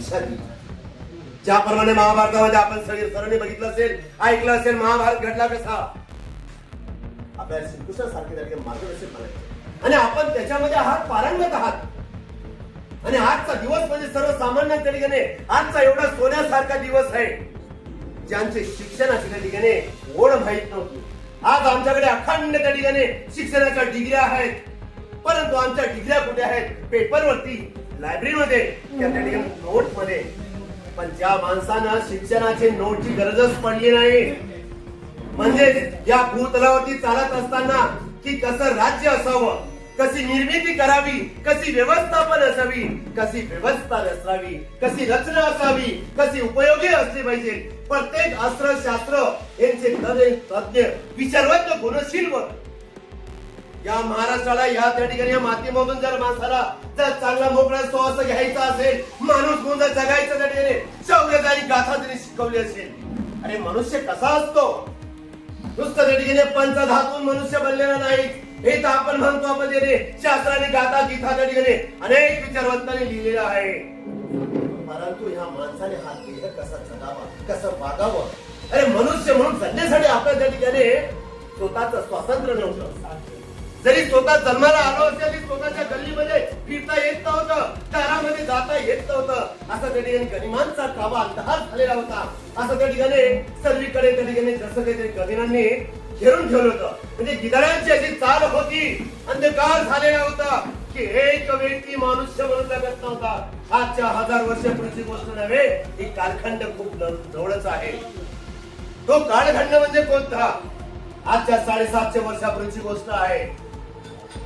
शिक्षा दिली. ज्याप्रमाणे महाभारतामध्ये आपण सगळ्यांनी बघितलं असेल, ऐकलं असेल, महाभारत घडला कसा. आपल्याला श्रीकृष्णासारखे मार्गदर्शन करायचे आणि आपण त्याच्यामध्ये आहात, पारंगत आहात. आणि आजचा दिवस म्हणजे सर्वसामान्यांच्या ठिकाणी आजचा एवढा सोन्यासारखा दिवस आहे. ज्यांचे शिक्षणाच्या त्या ठिकाणी ओढ माहित नव्हती, आज आमच्याकडे अखंड त्या ठिकाणी शिक्षणाच्या डिग्र्या आहेत. परंतु आमच्या डिग्र्या कुठे आहेत? पेपरवरती, लायब्ररीमध्ये, त्या ठिकाणी नोटमध्ये. पण ज्या माणसानं शिक्षणाची नोटची गरजच पडली नाही, म्हणजे या भूतलावरती चालत असताना की कसं राज्य असावं, कशी निर्मिती करावी, कशी व्यवस्थापन असावी, कशी व्यवस्था असावी, कशी रचना असावी, कशी उपयोगी असली पाहिजे. प्रत्येक अस्त्र शास्त्र यांचे तज्ञ विचारवंत गुणशील व या महाराष्ट्राला या त्या ठिकाणी या मातीमधून जर माणसाला जर चांगला मोकळा श्वास घ्यायचा असेल, माणूस गुण जगायचं त्या ठिकाणी शौर्य आणि गाथा त्यांनी शिकवली असेल. अरे मनुष्य कसा असतो? नुसतं त्या ठिकाणी पंचधातून मनुष्य बनलेला नाही, हे तर आपण म्हणतो. आपण शास्त्राने गाथा गीता त्या ठिकाणी अनेक विचारवंतांनी लिहिलेलं आहे. परंतु ह्या माणसाने हा देह कसा जगावा, कसं वागावं. अरे मनुष्य म्हणून जगण्यासाठी आपल्या त्या ठिकाणी स्वतःच स्वातंत्र्य नव्हतं. जरी स्वतः जन्माला आलो असेल तरी स्वतःच्या गल्लीमध्ये फिरता येत नव्हतं, दारामध्ये जाता येत नव्हतं. असं त्या ठिकाणी गनिमांचा काबा अंधार झालेला होता. असं त्या ठिकाणी सर्वीकडे त्या ठिकाणी जसं काही गनिमांनी घेरून ठेवलं होतं. म्हणजे गिधाडांची अशी चाल होती, अंधकार झालेला होता की एक व्यक्ती मनुष्य म्हणून जगत नव्हता. आजच्या 1000 वर्षापूर्वीची गोष्ट नव्हे, ही कालखंड खूप जवळच आहे. तो कालखंड म्हणजे कोणता? आजच्या 750 वर्षापूर्वीची गोष्ट आहे.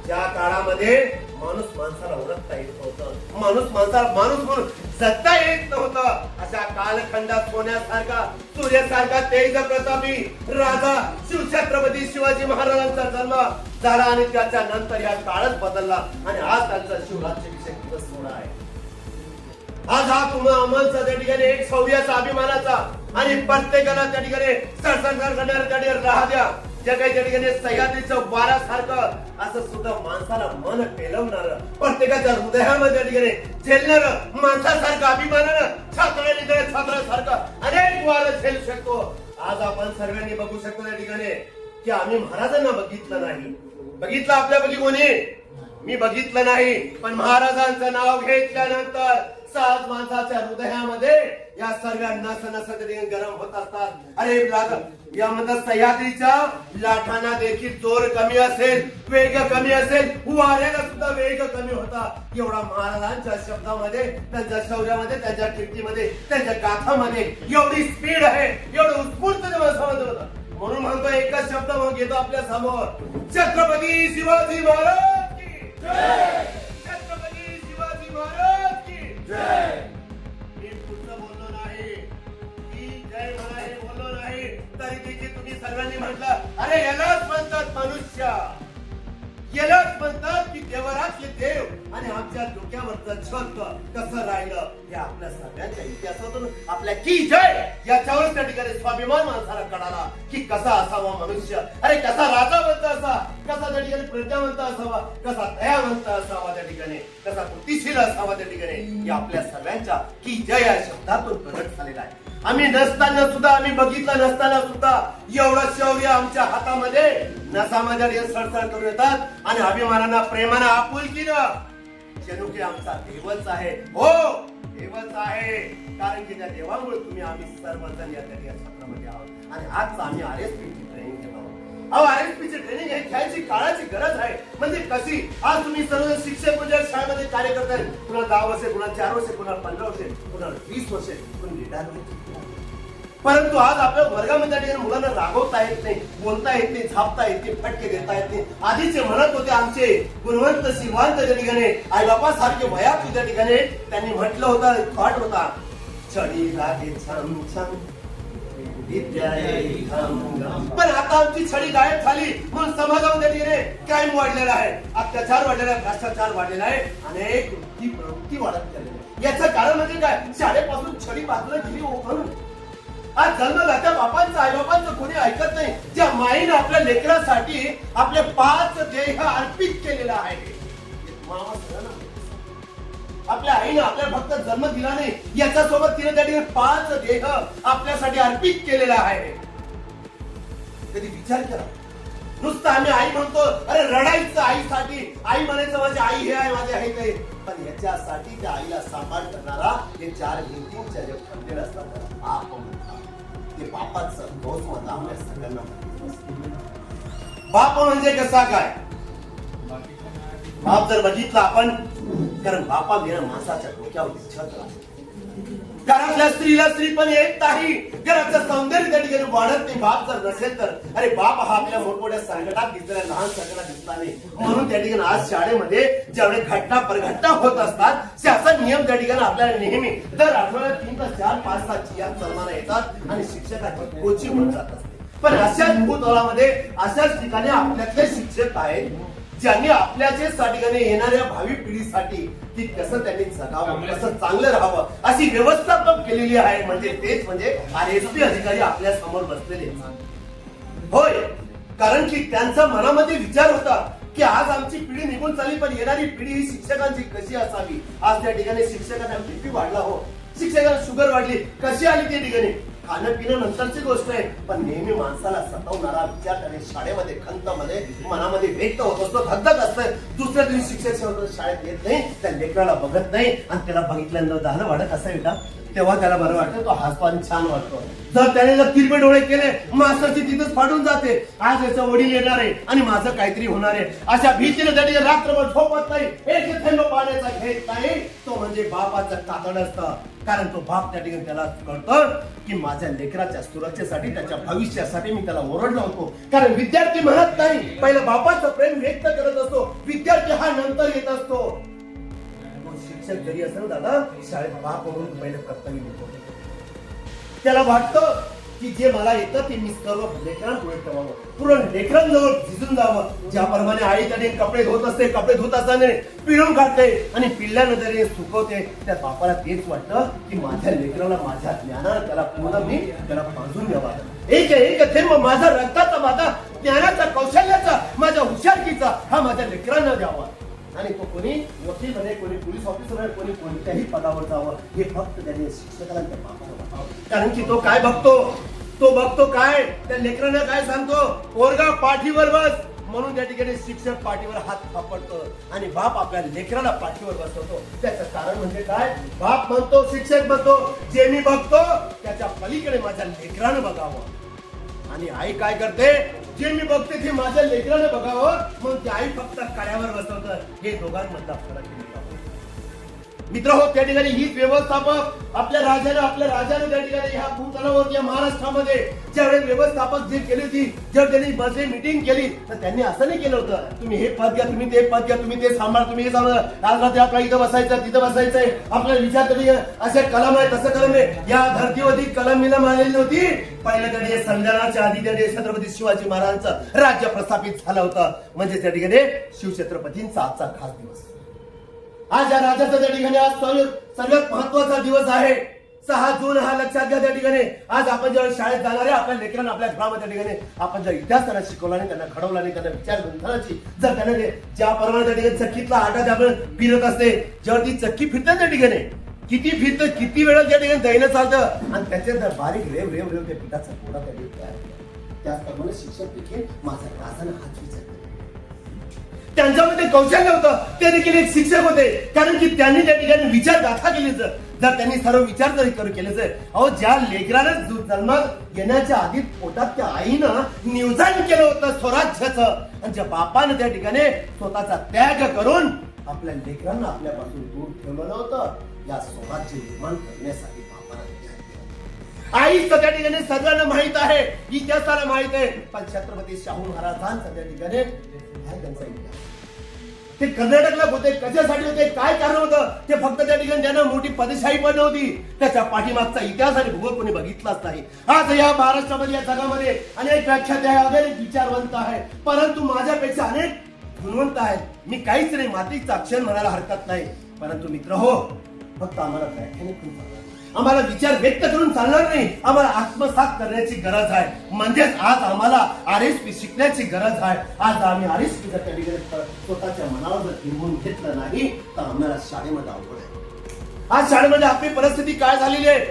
ज्या काळामध्ये माणूस माणसाला ओळखता येत नव्हतं, माणूस माणसाला माणूस म्हणून जगता येत नव्हतं. अशा कालखंडात सोन्यासारखा, सूर्यासारखा तेज प्रतापी राजा शिवछत्रपती शिवाजी महाराजांचा जन्म झाला आणि त्याच्या नंतर या काळच बदलला आणि आज त्यांचा शिवराज्याभिषेक दिवस सोहळा आहे. आज हा आम्हाला त्या ठिकाणी एक शौर्याचा, अभिमानाचा आणि प्रत्येकाला त्या ठिकाणी सरसंकार करणाऱ्या राहा द्या. ज्या काही त्या ठिकाणी सह्याद्रीचं वारासारखं असं सुद्धा माणसाला मन पेलवणार, प्रत्येकाच्या हृदयामध्ये त्या ठिकाणी झेलणार, माणसासारखं अभिमानानं छात्रासारखं अनेक वारं झेलू शकतो. आज आपण सर्वांनी बघू शकतो त्या ठिकाणी की आम्ही महाराजांना बघितलं नाही. बघितलं आपल्यापैकी कोणी? मी बघितलं नाही. पण महाराजांचं नाव घेतल्यानंतर सहज माणसाच्या हृदयामध्ये या सर्व नस गरम होत असतात. अरे यामध्ये सह्याद्रीच्या लाटांना देखील जोर कमी असेल, वेग कमी असेल, वाऱ्याला सुद्धा वेग कमी होता. एवढा महाराजांच्या शब्दामध्ये, त्यांच्या शौर्यामध्ये, त्यांच्या कीर्तीमध्ये, त्यांच्या गाथामध्ये एवढी स्पीड आहे, एवढं उत्स्फूर्त समजलं होतं. म्हणून म्हणतो एकच शब्द मग घेतो आपल्या समोर, छत्रपती शिवाजी महाराज की जय, छत्रपती शिवाजी महाराज की जय. मी पुढचं बोललो नाही की जय म्हणाले बोललो नाही, तरी देखील तुम्ही सर्वांनी म्हटलं अरे यालाच म्हणतात मनुष्य, यालाच म्हणतात की देवरातले देव. आणि आमच्या डोक्यावरचं छत कसं राहिलं हे आपल्या सगळ्यांच्या इतिहासातून आपल्या की जय याच्यावर त्या ठिकाणी स्वाभिमान माणसाला कळाला की कसा असावा मनुष्य. अरे कसा राजावंत असा, कसा त्या ठिकाणी प्रज्ञावंत असावा, कसा दयावंत असावा, त्या ठिकाणी कसा कृतिशील असावा. त्या ठिकाणी या आपल्या सर्वांच्या की जय या शब्दातून प्रगट झालेला आहे. आम्ही नसताना सुद्धा, आम्ही बघितलं नसताना सुद्धा एवढं शौर्य आमच्या हातामध्ये नसामध्ये सळसळ करून येतात आणि अभिमानानं, प्रेमानं, आपुलकीनं जणू की आमचा देवच आहे. हो देवच आहे, कारण की त्या देवामुळे तुम्ही आम्ही सर्वजण या क्षेत्रामध्ये आहोत. आणि आज आम्ही RSPची ट्रेनिंग घेत आहोत. अहो RSPची ट्रेनिंग हे घ्यायची काळाची गरज आहे. म्हणजे कशी? आज तुम्ही सर्व शिक्षक म्हणजे शाळेमध्ये कार्य करताय, कुणाला 10 वर्षे, कुणाला 4 वर्षे, कुणाला 15 वर्षे, कुणाला 20 वर्षे, कुणी रिटायर होते. परंतु आज आपल्या वर्गामध्ये मुलांना रागवता येत नाही, बोलता येत नाही, झापता येत नाही, फटके देता येत नाही. आधीचे म्हणत होते आमचे गुणवंत श्रीमंत त्या ठिकाणी आई बापा सारखे वयात त्या ठिकाणी त्यांनी म्हटलं होतं, थॉट होता, छडी लागे छम छम पण आता आमची छडी गायब झाली. म्हणून समाजामध्ये क्राईम वाढलेला आहे, अत्याचार वाढलेला आहे, भ्रष्टाचार वाढलेला आहे, अनेक प्रवृत्ती वाढत गेलेल्या आहे. याचं कारण म्हणजे काय? शाळेपासून छडी बाजूला गेली म्हणून. आज जन्म त्या बापांचं, आई बापांचं कोणी ऐकत नाही. ज्या माईने आपल्या लेकरासाठी आपले 5 देह अर्पित केलेला आहे. आपल्या आपल्या आईने आपल्याला फक्त जन्म दिला नाही, याच्यासोबत तिने त्या ठिकाणी 5 देह आपल्यासाठी अर्पित केलेला आहे. कधी विचार करा. नुसतं आम्ही आई म्हणतो, अरे रडायचं आईसाठी, आई म्हणायचं माझी आई हे आहे, माझे आहे ते, पण याच्यासाठी त्या आईला सांभाळ करणारा हे 4 भिंतींच्या जे खंडेर असतात बाप म्हणतात, ते बापाचं दोष मला आपल्या सगळ्यांना. बाप म्हणजे कसा काय? बाप जर बघितला आपण, कारण बापा बिना माणसाच्या डोक्यावर छत राहते. घरातल्या स्त्रीला स्त्री पण येत नाही, घराचं सौंदर्य त्या ठिकाणी वाढत नाही बाप जर नसेल तर. अरे बाप हा आपल्या मोठमोठ्या संकटात दिसला, लहान संकटात दिसला नाही. म्हणून त्या ठिकाणी आज शाळेमध्ये जेवढे घटना परघटना होत असतात, त्याचा नियम त्या ठिकाणी आपल्याला नेहमी दर आठवड्यात 3 ते 4 5 तास या सन्मान येतात आणि शिक्षकाची कोचिंग होऊन जात असते. पण अशाच भूतलामध्ये अशाच ठिकाणी आपल्यातले शिक्षक आहेत ज्यांनी आपल्याचे ठिकाणी येणाऱ्या भावी पिढीसाठी की कसं त्यांनी जगावं, कसं चांगलं राहावं अशी व्यवस्था पण केलेली आहे. म्हणजे तेच म्हणजे RSP अधिकारी आपल्या समोर बसलेले. होय, कारण की त्यांचा मनामध्ये विचार होता की आज आमची पिढी निघून चालली, पण येणारी पिढी ही शिक्षकांची कशी असावी. आज त्या ठिकाणी शिक्षकांना BP वाढला, हो शिक्षकांना शुगर वाढली, कशी आली त्या ठिकाणी. खाणं पिणं नंतरची गोष्ट आहे, पण नेहमी माणसाला सतावणारा विचार त्याने शाळेमध्ये खंतमध्ये मनामध्ये व्यक्त होत असतो, धगधग असतं. दुसऱ्या दिवशी शिक्षक शाळेत येत नाही, त्या लेकराला बघत नाही आणि त्याला बघितल्यानंतर झालं वाढत असं बेटा, तेव्हा त्याला बरं वाटतं, तो हसतो छान वाटतो. जर त्याने जर तिरपे डोळे केले, मास्तरची तिथंच फाडून जाते, आज याचा वडील येणार आहे आणि माझं काहीतरी होणार आहे अशा भीतीने त्याने रात्रभर झोपत नाही, एक थेंब पाण्याचा घेत नाही. तो म्हणजे बापाचं कातड असतं. कारण तो बाप त्या ठिकाणी त्याला कळतं की माझ्या लेकराच्या सुरक्षेसाठी, त्याच्या भविष्यासाठी मी त्याला ओरडलो होतो. कारण विद्यार्थी म्हणत नाही, पहिलं बापाचं प्रेम व्यक्त करत असतो, विद्यार्थी हा नंतर येत असतो. शिक्षक जरी असेल दादा, शाळेत बाप म्हणून पहिलं कर्तव्य नको. त्याला वाटतं की जे मला येतं ते मी सर्व लेकरांपुढे ठेवावं, पूर्ण लेकरांजवळ भिजून जावं. ज्याप्रमाणे आई त्याने कपडे धुत असते, कपडे धुत असताना पिळून काढते आणि पिल्ल्यानंतर सुकवते, त्या बापाला तेच वाटतं की माझ्या लेकराला माझ्या ज्ञानानं त्याला पूर्ण मी त्याला बांधून द्यावा. एक थेंब माझा रक्ताचा, माझा ज्ञानाचा, कौशल्याचा, माझ्या हुशारकीचा हा माझ्या लेकरांना द्यावा. आणि तो कोणी वकील बने, कोणी पोलीस ऑफिसर आहे, कोणी कोणत्याही पदावर जावं, हे फक्त त्याने शिक्षकाला त्या बापाला बघावं. कारण की तो काय बघतो, तो बघतो काय, त्या लेकरांना काय सांगतो, पोरगा पाठीवर बस, म्हणून त्या ठिकाणी शिक्षक पाठीवर हात थापडतो आणि बाप आपल्या लेकराला पाठीवर बसवतो. त्याचं कारण म्हणजे काय, बाप म्हणतो, शिक्षक म्हणतो, जे मी बघतो त्याच्या पलीकडे माझ्या लेकरानं बघावं. आणि आई काय करते, जे मी बघते ते माझ्या लेकराने बघावं, मग ती आई फक्त कड्यावर बसवतं. हे दोघांमधला फरक आहे मित्र हो. त्या ठिकाणी हीच व्यवस्थापक आपल्या राजाने त्या ठिकाणी ह्या भूतलावर या महाराष्ट्रामध्ये ज्यावेळेस व्यवस्थापक जे केली होती, जर त्यांनी बसली मीटिंग केली तर त्यांनी असं नाही केलं होतं, तुम्ही हे पद घ्या, तुम्ही ते पद घ्या, तुम्ही ते सांभाळ, तुम्ही हे सांभाळ, आज रात्री आपल्याला इथं बसायचं, तिथं बसायचंय, आपल्याला विचार कधी असे कलम आहे, तसं कलम आहे. या धर्तीवरती कलम मिला मारलेली होती. पहिल्या त्या संविधानाच्या आधी त्या छत्रपती शिवाजी महाराजांचं राज्य प्रस्थापित झालं होतं. म्हणजे त्या ठिकाणी शिवछत्रपतींचा आजचा खास दिवस. आज या राजाचा त्या ठिकाणी आज सर्वात महत्वाचा दिवस आहे. 6 जून हा लक्षात घ्या. त्या ठिकाणी आज आपण जेव्हा शाळेत जाणार आहे, आपल्या लेकरांना आपल्या घरामध्ये त्या ठिकाणी आपण जर इतिहास त्यांना शिकवला नाही, त्यांना घडवला नाही, त्यांना विचार गुंतवण्याची जर त्यांना ज्याप्रमाणे त्या ठिकाणी चक्कीतला आटा आपण फिरत असते, जेव्हा ती चक्की फिरते त्या ठिकाणी किती फिरतं, किती वेळा त्या ठिकाणी दैनं चालतं आणि त्याच्यात बारीक रेव रेव रेव त्या पिठाचा पोळा त्या ठिकाणी तयार होतो. त्याचप्रमाणे शिक्षक देखील माझा राजानं हाच विचार केला. त्यांच्यामध्ये कौशल्य होतं, ते देखील एक शिक्षक होते. कारण की त्यांनी त्या ठिकाणी विचार गाथा केली. जर त्यांनी सर्व विचार जरी केले तर, अहो ज्या लेकरानं जन्मात येण्याच्या आधी पोटात त्या आईनं नियोजन केलं होतं स्वराज्याचं, आणि ज्या बापानं त्या ठिकाणी स्वतःचा त्याग करून आपल्या लेकरांना आपल्यापासून दूर ठेवलं होतं, या स्वराज्य निर्माण करण्यासाठी बापानं आईच त्या ठिकाणी सर्वांना माहित आहे, इतिहासाला माहित आहे. पण छत्रपती शाहू महाराजांचा त्या ठिकाणी त्यांचा इतिहास, ते कर्नाटकला होते, कशासाठी होते, काय कारण होतं, ते फक्त त्या ठिकाणी त्यांना मोठी पदशाही पण नव्हती. त्याच्या पाठीमागचा इतिहास आणि भूगोल कोणी बघितलाच नाही. आज या महाराष्ट्रामध्ये, या जगामध्ये अनेक व्याख्याते आहे, अनेक विचारवंत आहे, परंतु माझ्यापेक्षा अनेक गुणवंत आहेत. मी काहीच नाही, मातीचा अक्षर म्हणायला हरकत नाही. परंतु मित्र हो, फक्त आम्हाला व्याख्याने करून चालणार, आम्हाला विचार व्यक्त करून चालणार नाही, आम्हाला आत्मसात करण्याची गरज आहे. म्हणजेच आज आम्हाला RSP शिकण्याची गरज आहे. आज आम्ही RSP त्या ठिकाणी स्वतःच्या मनावर जर घेऊन घेतलं नाही तर आम्हाला शाळेमध्ये अवघड आहे. आज शाळेमध्ये आपली परिस्थिती काय झालेली आहे?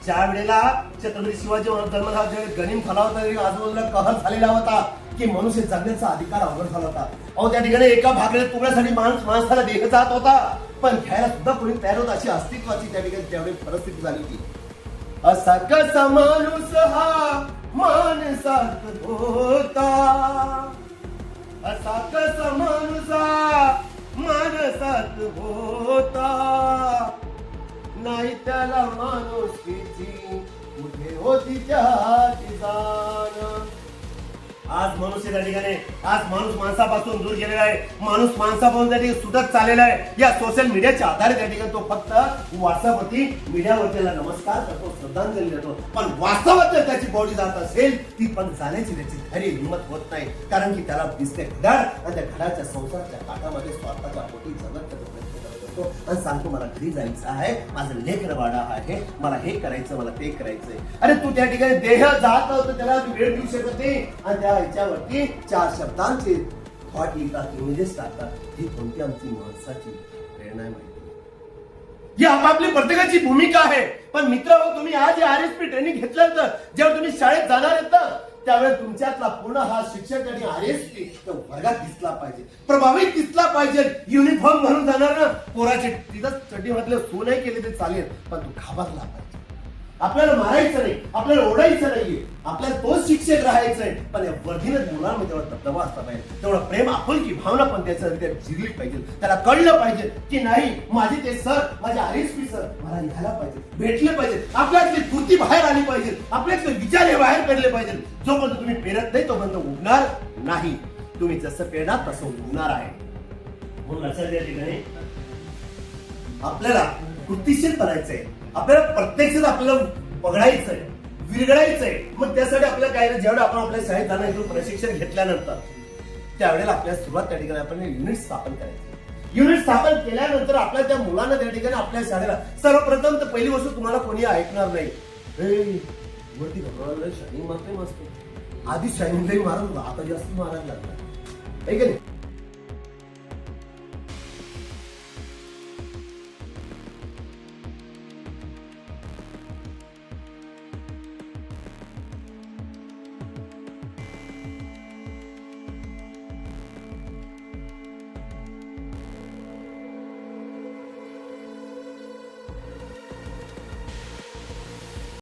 ज्या वेळेला छत्रपती शिवाजी महाराज हा ज्यावेळी गनिम झाला होता, आजूबाजूला कहर झालेला होता की मनुष्य जगण्याचा अधिकार अवघड झाला होता. अहो त्या ठिकाणी एका भाकरीच्या तुकड्यासाठी माणसाला देह जात होता, पण घ्यायला सुद्धा कोणी तयार होता. अशी अस्तित्वाची त्या ठिकाणी त्यावेळी परिस्थिती झाली होती. असा कसा माणूस हा माणसात होता, असा कसा माणूस हा माणसात होता, नाही त्याला माणुसकीची कुठे होती त्याची जाण. आज मनुष्य त्या ठिकाणी, आज माणूस माणसापासून दूर गेलेला आहे. माणूस माणसापासून त्या ठिकाणी सुटत चाललेला आहे. या सोशल मीडियाच्या आधारे त्या ठिकाणी तो फक्त व्हॉट्सअपवरती मीडियावरती नमस्कार करतो, श्रद्धांजली देतो, पण वास्तवात जर त्याची बॉडी जात असेल ती पण जाण्याची त्याची खरी हिंमत होत नाही. कारण की त्याला दिसते घड्याळ आणि त्या घड्याळच्या संसाराच्या काठामध्ये स्वार्थाच्या पोटी जगत आणि सांगतो मला घरी जायचं आहे, माझं लेकरं वाडा आहे, मला हे करायचं, मला ते करायचंय. अरे तू त्या ठिकाणी देह जात होतं, त्याला वेळ देऊ शकत नाही आणि त्या ह्याच्यावरती 4 शब्दांचे थॉट लिहितात, इमेजेस टाकतात. ही कोणती आमची माणसाची प्रेरणा आहे माहिती? ही आपापली प्रत्येकाची भूमिका आहे. पण मित्र हो, तुम्ही आज RSP ट्रेनिंग घेतल्यानंतर जेव्हा तुम्ही शाळेत जाणार आहेत ना, त्यावेळेस तुमच्यातला पूर्ण हा शिक्षक आणि RSP वर्गात दिसला पाहिजे, प्रभावित दिसला पाहिजे. युनिफॉर्म घालून जाणार ना पोराचे तिथं चड्डी म्हटलं सू नाही केले ते चालेल, पण तू घाबरला पाहिजे. आपल्याला मारायचं नाही, आपल्याला ओढायचं नाहीये, आपल्याला तोच शिक्षक राहायचंय. पण या वर्धीनं मुलांमध्ये तेवढा दबदबा असला पाहिजे, तेवढं प्रेम, आपुलकी भावना पण त्याचं जिरली पाहिजे. त्याला कळलं पाहिजे की नाही माझे ते सर, माझे RSP सर मला घ्यायला पाहिजे, भेटले पाहिजे, आपल्यातली कृती बाहेर आली पाहिजे, आपल्यातले विचार हे बाहेर पडले पाहिजे. जोपर्यंत तुम्ही पेरत नाही तोपर्यंत उगणार नाही. तुम्ही जसं पेरणार तसं उगणार आहे. म्हणून लक्षात या ठिकाणी आपल्याला कृतीशील करायचंय. आपल्याला प्रत्येक आपल्याला पगडायचंय, विरगडायचंय. मग त्यासाठी आपल्याला काय, जेवढं आपण आपल्या शाळेत जाणार इथून प्रशिक्षण घेतल्यानंतर त्यावेळेला आपल्याला सुरुवात त्या ठिकाणी आपण युनिट स्थापन करायचं. युनिट स्थापन केल्यानंतर आपल्या त्या मुलांना त्या ठिकाणी आपल्या शाळेला सर्वप्रथम तर पहिली गोष्ट तुम्हाला कोणी ऐकणार नाही. वरती शायनिंग मारते मस्त, आधी शायनिंग मारत होता, आता जास्त मारायला लागला.